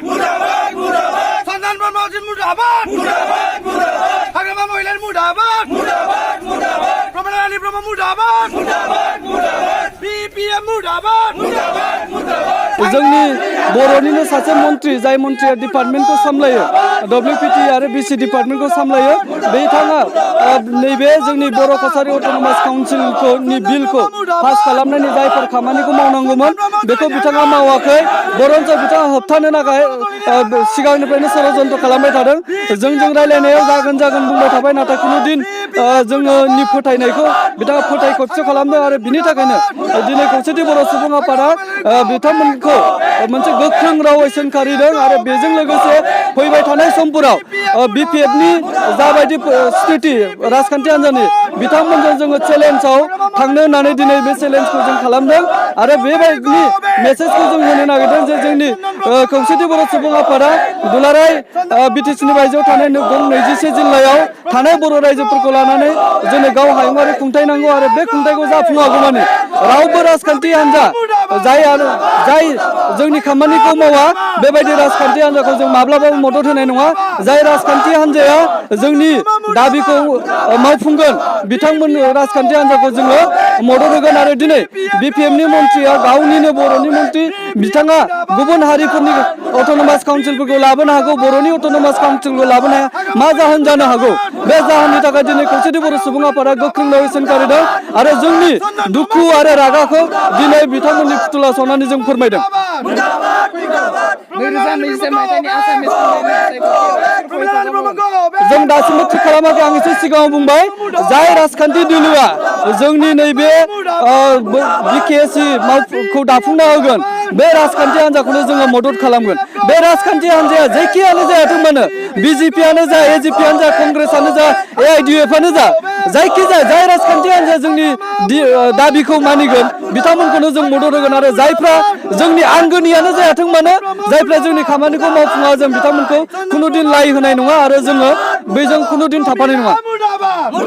मुर्दाबाद मुर्दाबाद सन्दान ब्रह्मजी मुर्दाबाद मुर्दाबाद मुर्दाबाद हाग्रामा महिला मुर्दाबाद मुर्दाबाद मुर्दाबाद प्रमाणाली ब्रह्म मुर्दाबाद मुर्दाबाद मुर्दाबाद बीपीएम मुर्दाबाद मुर्दाबाद मुर्दाबाद जोंनि बर'निनो सासे मन्त्रि जाय मन्त्रिया डिपार्टमेन्टखौ सामलायो डब्लिउपिटि आरो बिसि डिपार्टमेन्टखौ सामलायो बिथाङा नैबे जोंनि बर' कछारी अट'नमास काउन्सिलनि बिलखौ पास खालामनायनि जायफोर खामानिखौ मावनांगौमोन बेखौ बिथाङा मावाखै बरन्स बिथाङा होबथानो थाखाय सिगांनिफ्रायनो षड़यन्त्र खालामबाय थादों जोंजों रायलायनायाव जागोन बुंबाय थाबाय नाथाय कुनु दिन जोंनि फोथायनायखौ बिथाङा फोथायखेबस खालामदों आरो बिनि थाखायनो दिनै खौसेथि बर' सुबुं आफादा बिथांमोनखौ मोनसे गोख्रों रावै सोंखारिदों आरो बेजों लोगोसे फैबाय थानाय समफोराव बिपिएफनि जाबायदि स्थिति राजखान्थि हान्जानि बिथांमोनजों जोङो चेलेन्जआव थांनो होननानै दिनै बे चेलेन्जखौ जों खालामदों आरो बेबायदिनि मेसेजखौ जों होनो नागिरदों जे जोंनि खौसेथि बर' सुबुं आफादा दुलाराय बिटिसिनि बायजोआव थानाय 21 जिल्लायाव थानाय बर' रायजोफोरखौ लानानै जोंनो गाव हायुङारि खुंथाय नांगौ आरो बे खुंथायखौ जाफुङागौमानि रावबो राजखान्थि हान्जा जाय जोंनि खामानिखौ मावा बेबायदि राजखान्थि हान्जाखौ जों माब्लाबाबो मदद होनाय नङा जाय राजखान्थि हान्जाया जोंनि दाबिखौ मावफुंगोन बिथांमोन राजखान्थि हान्जाखौ जोङो मदद होगोन आरो दिनै बिपिएमनि मन्त्रिया गावनिनो बर'नि मन्त्रि बिथाङा गुबुन हारिफोरनि अट'नमास काउन्सिलफोरखौ लाबोनो हागौ बर'नि अट'नमास काउन्सिलखौ लाबोनो हाया मा जाहोन जानो हागौ बे जाहोननि थाखाय दिनै खौसेथि बर' सुबुं आफादा गोख्रों रावै सोंखारिदों आरो जोंनि दुखु आरो रागाखौ दिनै बिथांमोननि फुथुला सावनानै जों फोरमायदों जों दासिमबो थिग खालामाखै आं एसे सिगाङाव बुंबाय जाय राजखान्थि दोलोआ जोंनि नैबे बिकेएसि मावखौ दाफुंना होगोन बे राजखान्थि हान्जाखौनो जोङो मदद खालामगोन बे राजखान्थि हान्जाया जेखियानो जायाथों मानो बिजेपियानो जा एजिपियानो जा कंग्रेसआनो जा एआइडिएफआनो जा जायखिजाया जाय राजखान्थि हान्जाया जोंनि दाबिखौ मानिगोन बिथांमोनखौनो जों मदद होगोन आरो जायफ्रा जोंनि आंगोनियानो जायाथों मानो जायफ्रा जोंनि खामानिखौ मावफुङा जों बिथांमोनखौ कुनु दिन लाइ होनाय नङा आरो जोङो बैजों कुनु दिन थाफानाय नङा